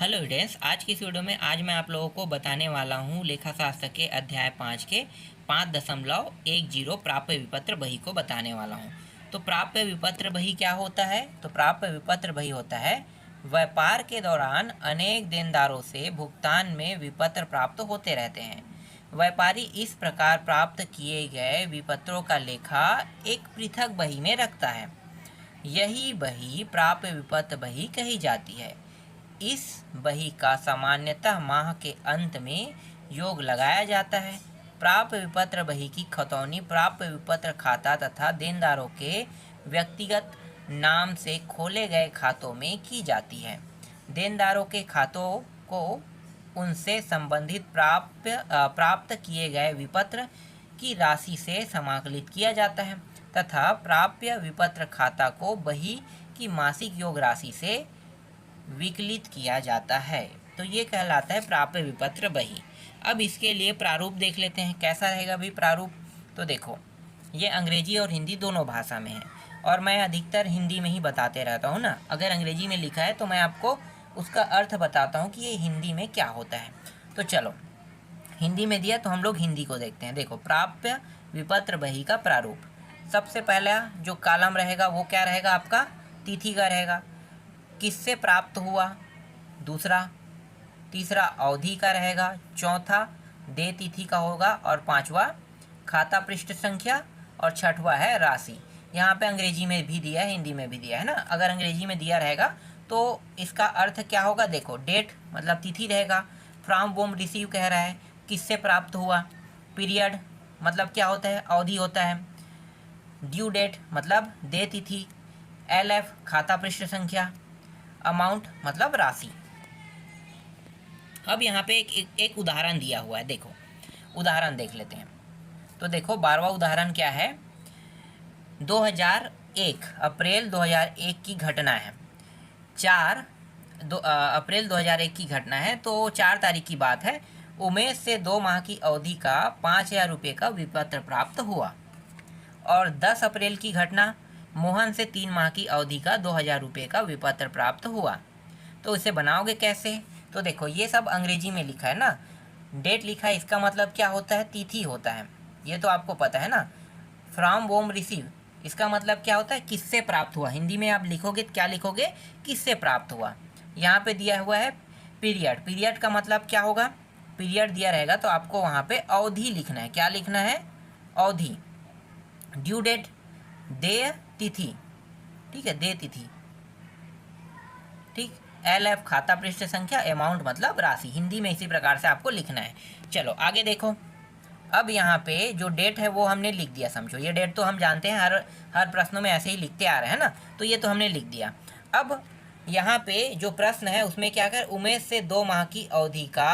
Hello students, आज की इस वीडियो में आज मैं आप लोगों को बताने वाला हूँ लेखा शास्त्र के अध्याय 5 के 5.10 प्राप्य विपत्र बही को बताने वाला हूँ। तो प्राप्य विपत्र बही क्या होता है? तो प्राप्य विपत्र बही होता है व्यापार के दौरान अनेक देनदारों से भुगतान में विपत्र प्राप्त होते रहते हैं। व्यापारी इस प्रकार प्राप्त किए गए विपत्रों का लेखा एक पृथक बही में रखता है। यही बही प्राप्य विपत्र बही कही जाती है। इस बही का सामान्यतः माह के अंत में योग लगाया जाता है। प्राप्य विपत्र बही की खतौनी प्राप्य विपत्र खाता तथा देनदारों के व्यक्तिगत नाम से खोले गए खातों में की जाती है। देनदारों के खातों को उनसे संबंधित प्राप्त किए गए विपत्र की राशि से समाकलित किया जाता है तथा प्राप्य विपत्र खाता को बही की मासिक योग राशि से विकलित किया जाता है। तो ये कहलाता है प्राप्य विपत्र बही। अब इसके लिए प्रारूप देख लेते हैं, कैसा रहेगा भाई प्रारूप। तो देखो, ये अंग्रेजी और हिंदी दोनों भाषा में है और मैं अधिकतर हिंदी में ही बताते रहता हूँ ना। अगर अंग्रेजी में लिखा है तो मैं आपको उसका अर्थ बताता हूँ कि ये हिंदी में क्या होता है। तो चलो, हिंदी में दिया तो हम लोग हिंदी को देखते हैं। देखो, प्राप्य विपत्र बही का प्रारूप। सबसे पहला जो कॉलम रहेगा वो क्या रहेगा आपका? तिथि का रहेगा। किससे प्राप्त हुआ? दूसरा। तीसरा अवधि का रहेगा। चौथा दे तिथि का होगा और पांचवा खाता पृष्ठ संख्या और छठवा है राशि। यहाँ पे अंग्रेजी में भी दिया है, हिंदी में भी दिया है ना। अगर अंग्रेजी में दिया रहेगा तो इसका अर्थ क्या होगा? देखो, डेट मतलब तिथि रहेगा। फ्रॉम वोम रिसीव कह रहा है, किससे प्राप्त हुआ। पीरियड मतलब क्या होता है? अवधि होता है। ड्यू डेट मतलब दे तिथि। LF खाता पृष्ठ संख्या। अमाउंट मतलब राशि। अब यहाँ पे एक उदाहरण दिया हुआ है। देखो, उदाहरण देख लेते हैं। तो देखो, 12वां उदाहरण क्या है? 2001 अप्रैल 2001 की घटना है। अप्रैल 2001 की घटना है। तो 4 तारीख की बात है। उमेश से 2 माह की अवधि का 5,000 रुपये का विपत्र प्राप्त हुआ। और 10 अप्रैल की घटना, मोहन से 3 माह की अवधि का 2,000 रुपये का विपत्र प्राप्त हुआ। तो इसे बनाओगे कैसे? तो देखो, ये सब अंग्रेजी में लिखा है ना। डेट लिखा है, इसका मतलब क्या होता है? तिथि होता है। ये तो आपको पता है ना। फ्रॉम वोम रिसीव, इसका मतलब क्या होता है? किससे प्राप्त हुआ। हिंदी में आप लिखोगे क्या लिखोगे? किससे प्राप्त हुआ। यहाँ पे दिया हुआ है पीरियड। पीरियड का मतलब क्या होगा? पीरियड दिया रहेगा तो आपको वहाँ पे अवधि लिखना है। क्या लिखना है? अवधि। ड्यू डेट दे तिथि, ठीक है, दे तिथि, ठीक। LF खाता पृष्ठ संख्या। अमाउंट मतलब राशि। हिंदी में इसी प्रकार से आपको लिखना है। चलो आगे देखो। अब यहाँ पे जो डेट है वो हमने लिख दिया। समझो, ये डेट तो हम जानते हैं, हर प्रश्नों में ऐसे ही लिखते आ रहे हैं ना। तो ये तो हमने लिख दिया। अब यहाँ पे जो प्रश्न है उसमें क्या कर, उमेश से 2 माह की अवधि का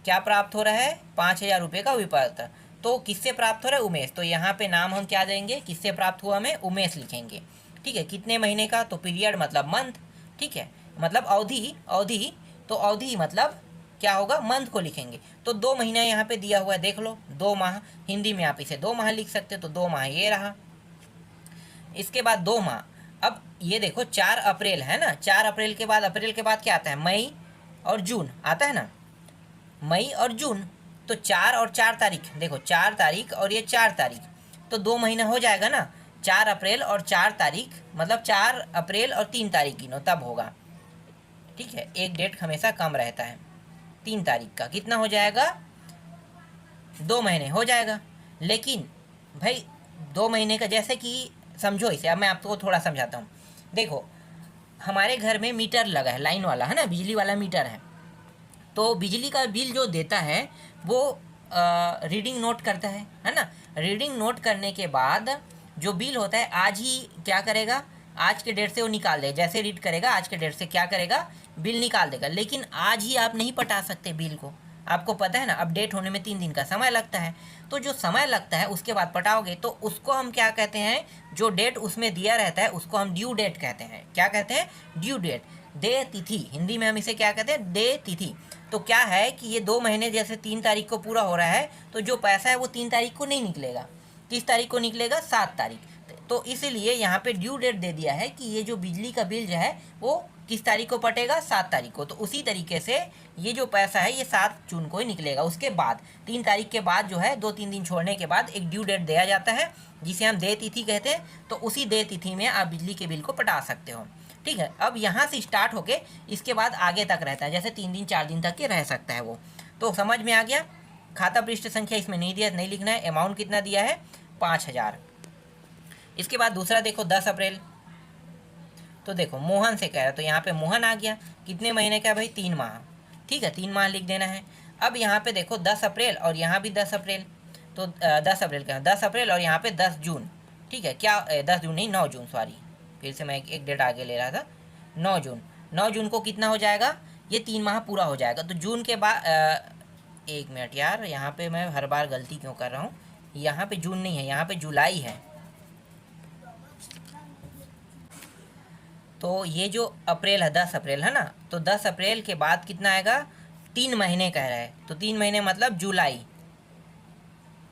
क्या प्राप्त हो रहा है? 5,000 रुपये का विपत्र। तो किससे प्राप्त हो रहा है? उमेश। तो यहाँ पे नाम हम क्या देंगे? किससे प्राप्त हुआ हमें? उमेश लिखेंगे, ठीक है। कितने महीने का? तो पीरियड मतलब मंथ, ठीक है, मतलब अवधि। अवधि तो अवधि मतलब क्या होगा? मंथ को लिखेंगे। तो 2 महीना यहाँ पे दिया हुआ है, देख लो, 2 माह। हिंदी में आप इसे 2 माह लिख सकते हो। तो 2 माह ये रहा। इसके बाद 2 माह। अब ये देखो, 4 अप्रैल है ना। 4 अप्रैल के बाद क्या आता है? मई और जून आता है ना। मई और जून। तो 4 और 4 तारीख, देखो 4 तारीख और ये 4 तारीख, तो 2 महीना हो जाएगा ना। 4 अप्रैल और 4 तारीख मतलब 4 अप्रैल और 3 तारीख गिनो, तब होगा, ठीक है। एक डेट हमेशा कम रहता है। 3 तारीख का कितना हो जाएगा? 2 महीने हो जाएगा। लेकिन भाई 2 महीने का, जैसे कि समझो इसे, अब मैं आपको थोड़ा समझाता हूँ। देखो, हमारे घर में मीटर लगा है, लाइन वाला है ना, बिजली वाला मीटर है। तो बिजली का बिल जो देता है वो रीडिंग नोट करता है ना। रीडिंग नोट करने के बाद जो बिल होता है, आज ही क्या करेगा? आज के डेट से वो निकाल देगा। जैसे रीड करेगा आज के डेट से क्या करेगा? बिल निकाल देगा। लेकिन आज ही आप नहीं पटा सकते बिल को, आपको पता है ना। अपडेट होने में 3 दिन का समय लगता है। तो जो समय लगता है उसके बाद पटाओगे तो उसको हम क्या कहते हैं? जो डेट उसमें दिया रहता है उसको हम ड्यू डेट कहते हैं। क्या कहते हैं? Due date. दे तिथि, हिंदी में हम इसे क्या कहते हैं? दे तिथि। तो क्या है कि ये 2 महीने जैसे 3 तारीख को पूरा हो रहा है, तो जो पैसा है वो 3 तारीख को नहीं निकलेगा। किस तारीख को निकलेगा? 7 तारीख। तो इसीलिए यहाँ पे ड्यू डेट दे दिया है कि ये जो बिजली का बिल जो है वो किस तारीख को पटेगा? 7 तारीख को। तो उसी तरीके से ये जो पैसा है ये 7 जून को ही निकलेगा। उसके बाद 3 तारीख के बाद जो है 2-3 दिन छोड़ने के बाद एक ड्यू डेट दिया जाता है जिसे हम देय तिथि कहते हैं। तो उसी देय तिथि में आप बिजली के बिल को पटा सकते हो। ठीक है, अब यहाँ से स्टार्ट होके इसके बाद आगे तक रहता है, जैसे 3 दिन 4 दिन तक के रह सकता है वो। तो समझ में आ गया। खाता पृष्ठ संख्या इसमें नहीं दिया, नहीं लिखना है। अमाउंट कितना दिया है? 5000। इसके बाद दूसरा देखो 10 अप्रैल। तो देखो मोहन से कह रहा है, तो यहाँ पे मोहन आ गया। कितने महीने का है भाई? 3 माह। ठीक है, 3 माह लिख देना है। अब यहाँ पे देखो 10 अप्रैल और यहाँ भी 10 अप्रैल। तो 10 अप्रैल का 10 अप्रैल और यहाँ पे 10 जून। ठीक है, क्या 10 जून नहीं, 9 जून, सॉरी, फिर से मैं एक डेट आगे ले रहा था। 9 जून। 9 जून को कितना हो जाएगा? ये 3 माह पूरा हो जाएगा। तो जून के बाद 1 मिनट यार, यहाँ पे मैं हर बार गलती क्यों कर रहा हूँ? यहाँ पे जून नहीं है, यहाँ पे जुलाई है। तो ये जो अप्रैल है 10 अप्रैल है ना, तो 10 अप्रैल के बाद कितना आएगा? 3 महीने कह रहा है, तो 3 महीने मतलब जुलाई।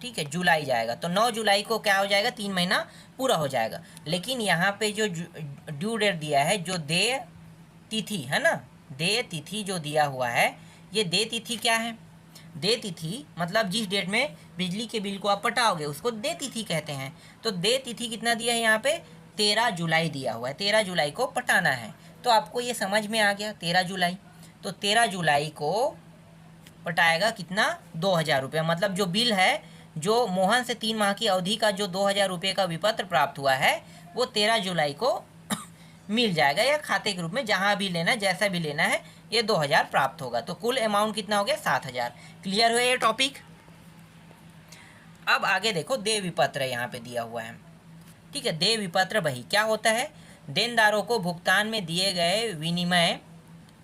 ठीक है, जुलाई जाएगा। तो 9 जुलाई को क्या हो जाएगा? 3 महीना पूरा हो जाएगा। लेकिन यहाँ पे जो ड्यू डेट दिया है, जो देय तिथि है ना, देय तिथि जो दिया हुआ है, ये देय तिथि क्या है? देय तिथि मतलब जिस डेट में बिजली के बिल को आप पटाओगे उसको देय तिथि कहते हैं। तो देय तिथि कितना दिया है यहाँ पे? 13 जुलाई दिया हुआ है। 13 जुलाई को पटाना है। तो आपको ये समझ में आ गया, 13 जुलाई। तो 13 जुलाई को पटाएगा कितना? 2000 रुपये। मतलब जो बिल है, जो मोहन से 3 माह की अवधि का जो 2000 रुपये का विपत्र प्राप्त हुआ है, वो 13 जुलाई को मिल जाएगा, या खाते के रूप में जहाँ भी लेना, जैसा भी लेना है, ये 2000 प्राप्त होगा। तो कुल अमाउंट कितना हो गया? 7000। क्लियर हुआ ये टॉपिक? अब आगे देखो देय विपत्र यहाँ पे दिया हुआ है। ठीक है, देय विपत्र बही क्या होता है? देनदारों को भुगतान में दिए गए विनिमय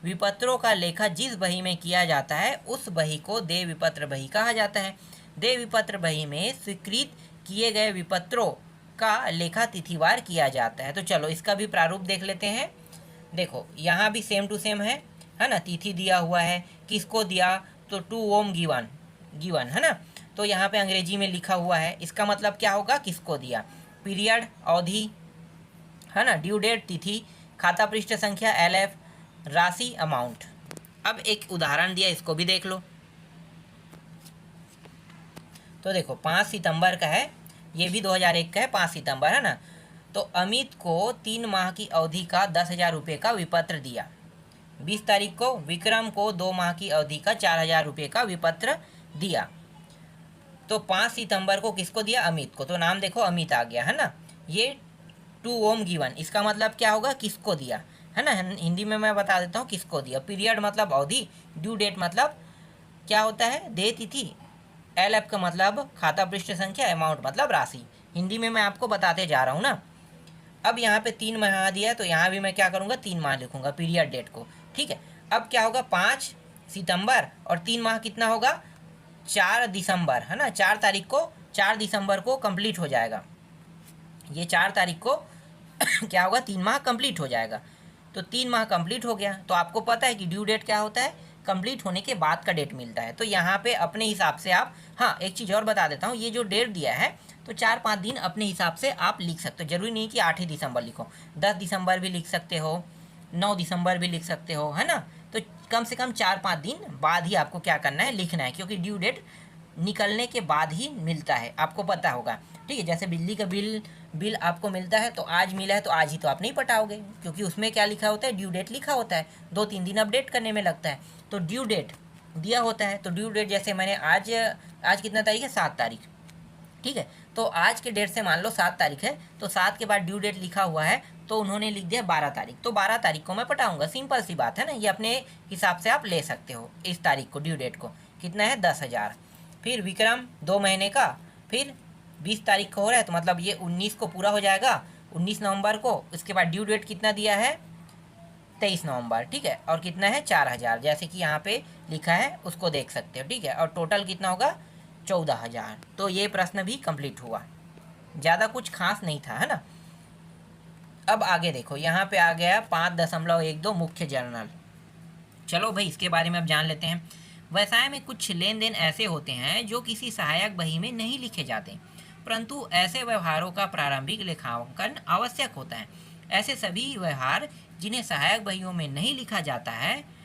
विपत्रों का लेखा जिस बही में किया जाता है उस बही को देय विपत्र बही कहा जाता है। देय विपत्र बही में स्वीकृत किए गए विपत्रों का लेखा तिथिवार किया जाता है। तो चलो इसका भी प्रारूप देख लेते हैं। देखो यहाँ भी सेम टू सेम है ना, तिथि दिया हुआ है, किसको दिया? तो टू ओम गिवन, गिवन है ना। तो यहाँ पे अंग्रेजी में लिखा हुआ है, इसका मतलब क्या होगा? किसको दिया? पीरियड, अवधि है ना, ड्यू डेट, तिथि, खाता पृष्ठ संख्या, LF, राशि, अमाउंट। अब एक उदाहरण दिया, इसको भी देख लो। तो देखो 5 सितंबर का है, ये भी 2001 का है, 5 सितंबर है ना। तो अमित को 3 माह की अवधि का 10,000 रुपये का विपत्र दिया। 20 तारीख को विक्रम को 2 माह की अवधि का 4,000 रुपये का विपत्र दिया। तो 5 सितंबर को किसको दिया? अमित को। तो नाम देखो अमित आ गया है ना। ये टू ओम गिवन, इसका मतलब क्या होगा? किसको दिया है ना। हिंदी में मैं बता देता हूँ किसको दिया। पीरियड मतलब अवधि, ड्यू डेट मतलब क्या होता है? देय तिथि, LF का मतलब खाता पृष्ठ संख्या, अमाउंट मतलब राशि। हिंदी में मैं आपको बताते जा रहा हूँ ना। अब यहाँ पे 3 माह दिया है, तो यहाँ भी मैं क्या करूँगा? 3 माह लिखूंगा पीरियड डेट को। ठीक है, अब क्या होगा? 5 सितंबर और 3 माह कितना होगा? 4 दिसंबर है ना। 4 तारीख को, 4 दिसंबर को कंप्लीट हो जाएगा। ये 4 तारीख को क्या होगा? 3 माह कंप्लीट हो जाएगा। तो 3 माह कंप्लीट हो गया। तो आपको पता है कि ड्यू डेट क्या होता है? कंप्लीट होने के बाद का डेट मिलता है। तो यहाँ पे अपने हिसाब से आप, हाँ एक चीज़ और बता देता हूँ, ये जो डेट दिया है तो 4-5 दिन अपने हिसाब से आप लिख सकते हो। जरूरी नहीं कि 8 ही दिसंबर लिखो, 10 दिसंबर भी लिख सकते हो, 9 दिसंबर भी लिख सकते हो, है ना। तो कम से कम 4-5 दिन बाद ही आपको क्या करना है? लिखना है, क्योंकि ड्यू डेट निकलने के बाद ही मिलता है, आपको पता होगा। ठीक है, जैसे बिजली का बिल आपको मिलता है, तो आज मिला है तो आज ही तो आप नहीं पटाओगे, क्योंकि उसमें क्या लिखा होता है? ड्यू डेट लिखा होता है। 2-3 दिन अपडेट करने में लगता है। तो ड्यू डेट दिया होता है, तो ड्यू डेट जैसे मैंने आज कितना तारीख है? 7 तारीख। ठीक है, तो आज के डेट से मान लो 7 तारीख है, तो 7 के बाद ड्यू डेट लिखा हुआ है, तो उन्होंने लिख दिया 12 तारीख। तो 12 तारीख को मैं पटाऊंगा, सिंपल सी बात है ना। ये अपने हिसाब से आप ले सकते हो इस तारीख को, ड्यू डेट को। कितना है? 10,000। फिर विक्रम 2 महीने का, फिर 20 तारीख को हो रहा है, तो मतलब ये 19 को पूरा हो जाएगा, 19 नवंबर को। उसके बाद ड्यू डेट कितना दिया है? 23 नवंबर। ठीक है, और कितना है? 4,000, जैसे कि यहाँ पे लिखा है उसको देख सकते हो। ठीक है, और टोटल कितना होगा? 14,000। तो ये प्रश्न भी कंप्लीट हुआ, ज़्यादा कुछ खास नहीं था, है ना। अब आगे देखो, यहाँ पे आ गया 5.12 मुख्य जर्नल। चलो भाई इसके बारे में अब जान लेते हैं। व्यवसाय में कुछ लेन देन ऐसे होते हैं जो किसी सहायक बही में नहीं लिखे जाते, परंतु ऐसे व्यवहारों का प्रारंभिक लेखांकन आवश्यक होता है। ऐसे सभी व्यवहार जिन्हें सहायक बहियों में नहीं लिखा जाता है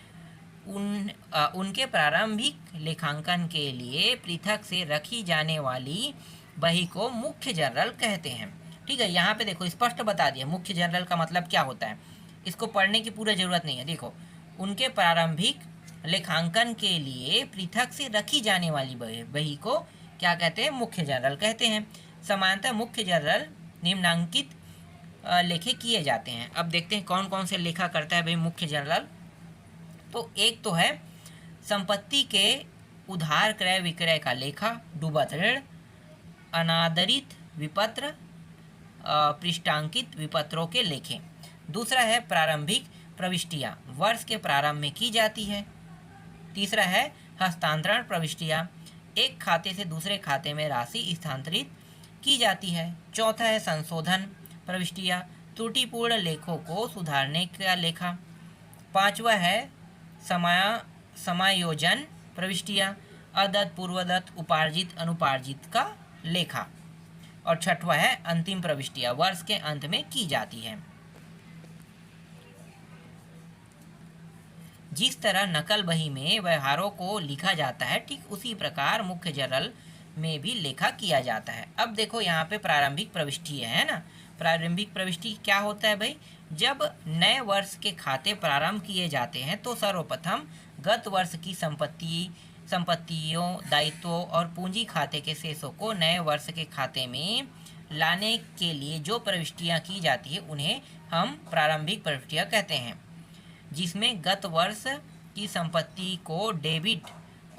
उनके प्रारंभिक लेखांकन के लिए पृथक से रखी जाने वाली बही को मुख्य जर्नल कहते हैं। ठीक है, यहाँ पे देखो स्पष्ट बता दिया मुख्य जर्नल का मतलब क्या होता है, इसको पढ़ने की पूरी ज़रूरत नहीं है। देखो, उनके प्रारंभिक लेखांकन के लिए पृथक से रखी जाने वाली बही को क्या कहते हैं, मुख्य जर्नल कहते हैं। सामान्यतः मुख्य जर्नल निम्नांकित लेखे किए जाते हैं। अब देखते हैं कौन कौन से लेखा करता है भाई मुख्य जर्नल। तो एक तो है संपत्ति के उधार क्रय विक्रय का लेखा, डूबत ऋण, अनादरित विपत्र, पृष्ठांकित विपत्रों के लेखे। दूसरा है प्रारंभिक प्रविष्टियाँ, वर्ष के प्रारंभ में की जाती है। तीसरा है हस्तांतरण प्रविष्टियाँ, एक खाते से दूसरे खाते में राशि स्थानांतरित की जाती है। चौथा है संशोधन प्रविष्टियाँ, त्रुटिपूर्ण लेखों को सुधारने का लेखा। पांचवा है समायोजन प्रविष्टियाँ, अदत्त पूर्वदत्त उपार्जित अनुपार्जित का लेखा। और छठवा है अंतिम प्रविष्टियाँ, वर्ष के अंत में की जाती है। जिस तरह नकल बही में व्यवहारों को लिखा जाता है, ठीक उसी प्रकार मुख्य जर्नल में भी लेखा किया जाता है। अब देखो यहाँ पे प्रारंभिक प्रविष्टि है ना। प्रारंभिक प्रविष्टि क्या होता है भाई, जब नए वर्ष के खाते प्रारंभ किए जाते हैं तो सर्वप्रथम गत वर्ष की संपत्तियों, दायित्वों और पूंजी खाते के शेषों को नए वर्ष के खाते में लाने के लिए जो प्रविष्टियाँ की जाती है उन्हें हम प्रारंभिक प्रविष्टियाँ कहते हैं, जिसमें गत वर्ष की संपत्ति को डेबिट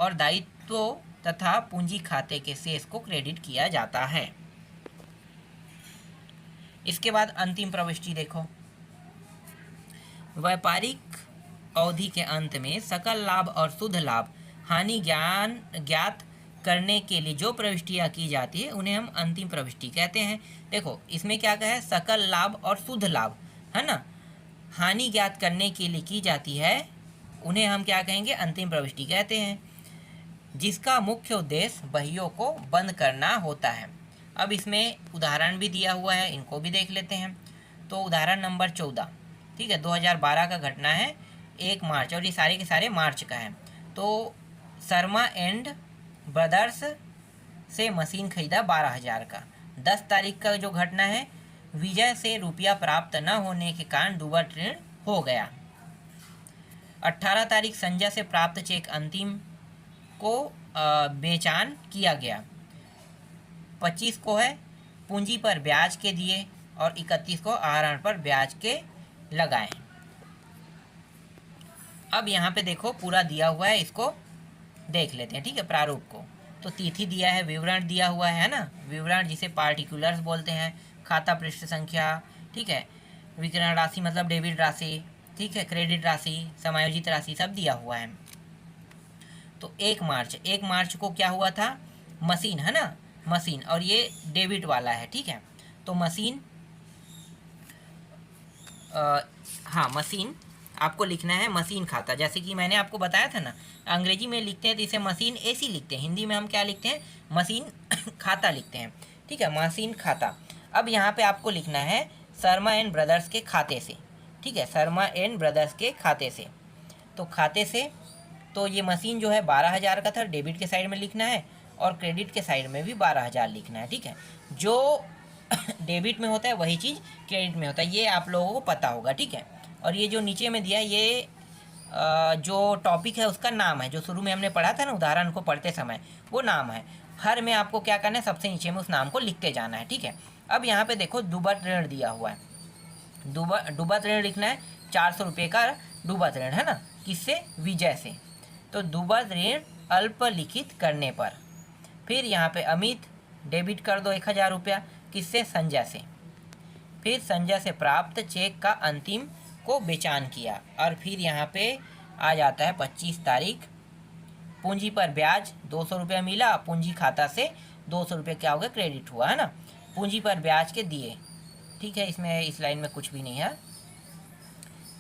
और दायित्वों तथा पूंजी खाते के शेष को क्रेडिट किया जाता है। इसके बाद अंतिम प्रविष्टि देखो, व्यापारिक अवधि के अंत में सकल लाभ और शुद्ध लाभ हानि ज्ञात करने के लिए जो प्रविष्टियाँ की जाती है उन्हें हम अंतिम प्रविष्टि कहते हैं। देखो इसमें क्या कहा है, सकल लाभ और शुद्ध लाभ है ना, हानि ज्ञात करने के लिए की जाती है, उन्हें हम क्या कहेंगे, अंतिम प्रविष्टि कहते हैं, जिसका मुख्य उद्देश्य बहियों को बंद करना होता है। अब इसमें उदाहरण भी दिया हुआ है, इनको भी देख लेते हैं। तो उदाहरण नंबर 14, ठीक है, 2012 का घटना है, 1 मार्च, और ये सारे के सारे मार्च का है। तो शर्मा एंड ब्रदर्स से मशीन खरीदा 12,000 का। 10 तारीख का जो घटना है, विजय से रुपया प्राप्त न होने के कारण डूबत ऋण हो गया। 18 तारीख संजय से प्राप्त चेक अंतिम को बेचान किया गया। 25 को है पूंजी पर ब्याज के दिए, और 31 को आहरण पर ब्याज के लगाएं। अब यहाँ पे देखो पूरा दिया हुआ है, इसको देख लेते हैं, ठीक है, प्रारूप को। तो तिथि दिया है, विवरण दिया हुआ है ना, विवरण जिसे पार्टिकुलर्स बोलते हैं, खाता पृष्ठ संख्या, ठीक है, विक्रय राशि मतलब डेबिट राशि, ठीक है, क्रेडिट राशि, समायोजित राशि, सब दिया हुआ है। तो 1 मार्च को क्या हुआ था, मशीन है ना, मशीन, और ये डेबिट वाला है, ठीक है। तो मशीन, हाँ मशीन आपको लिखना है, मशीन खाता, जैसे कि मैंने आपको बताया था ना, अंग्रेजी में लिखते हैं तो इसे मशीन ऐसी लिखते हैं, हिंदी में हम क्या लिखते हैं, मशीन खाता लिखते हैं, ठीक है, मशीन खाता। अब यहाँ पे आपको लिखना है शर्मा एंड ब्रदर्स के खाते से, ठीक है, शर्मा एंड ब्रदर्स के खाते से। तो खाते से, तो ये मशीन जो है 12,000 का था, डेबिट के साइड में लिखना है, और क्रेडिट के साइड में भी 12,000 लिखना है, ठीक है। जो डेबिट में होता है वही चीज़ क्रेडिट में होता है, ये आप लोगों को पता होगा, ठीक है। और ये जो नीचे में दिया है, ये जो टॉपिक है उसका नाम है, जो शुरू में हमने पढ़ा था ना उदाहरण को पढ़ते समय, वो नाम है। हर में आपको क्या करना है, सबसे नीचे में उस नाम को लिखते जाना है, ठीक है। अब यहाँ पे देखो डूबत ऋण दिया हुआ है, डूबत ऋण लिखना है, 400 रुपये का डूबत ऋण है ना, किससे, विजय से। तो डूबत ऋण अल्पलिखित करने पर, फिर यहाँ पे अमित डेबिट कर दो 1,000 रुपया, किससे, संजय से। फिर संजय से प्राप्त चेक का अंतिम को बेचान किया, और फिर यहाँ पे आ जाता है 25 तारीख, पूंजी पर ब्याज 200 रुपया मिला, पूंजी खाता से 200 रुपये क्या हो गया, क्रेडिट हुआ है ना, पूंजी पर ब्याज के दिए, ठीक है। इसमें इस लाइन में कुछ भी नहीं है,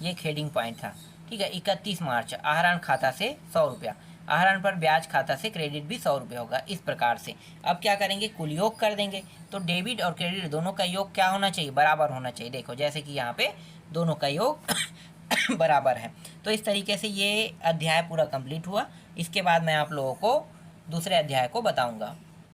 ये हेडिंग पॉइंट था, ठीक है। 31 मार्च आहरण खाता से 100 रुपया, आहरण पर ब्याज खाता से क्रेडिट भी 100 रुपये होगा, इस प्रकार से। अब क्या करेंगे, कुल योग कर देंगे। तो डेबिट और क्रेडिट दोनों का योग क्या होना चाहिए, बराबर होना चाहिए। देखो जैसे कि यहाँ पे दोनों का योग बराबर है। तो इस तरीके से ये अध्याय पूरा कंप्लीट हुआ। इसके बाद मैं आप लोगों को दूसरे अध्याय को बताऊंगा।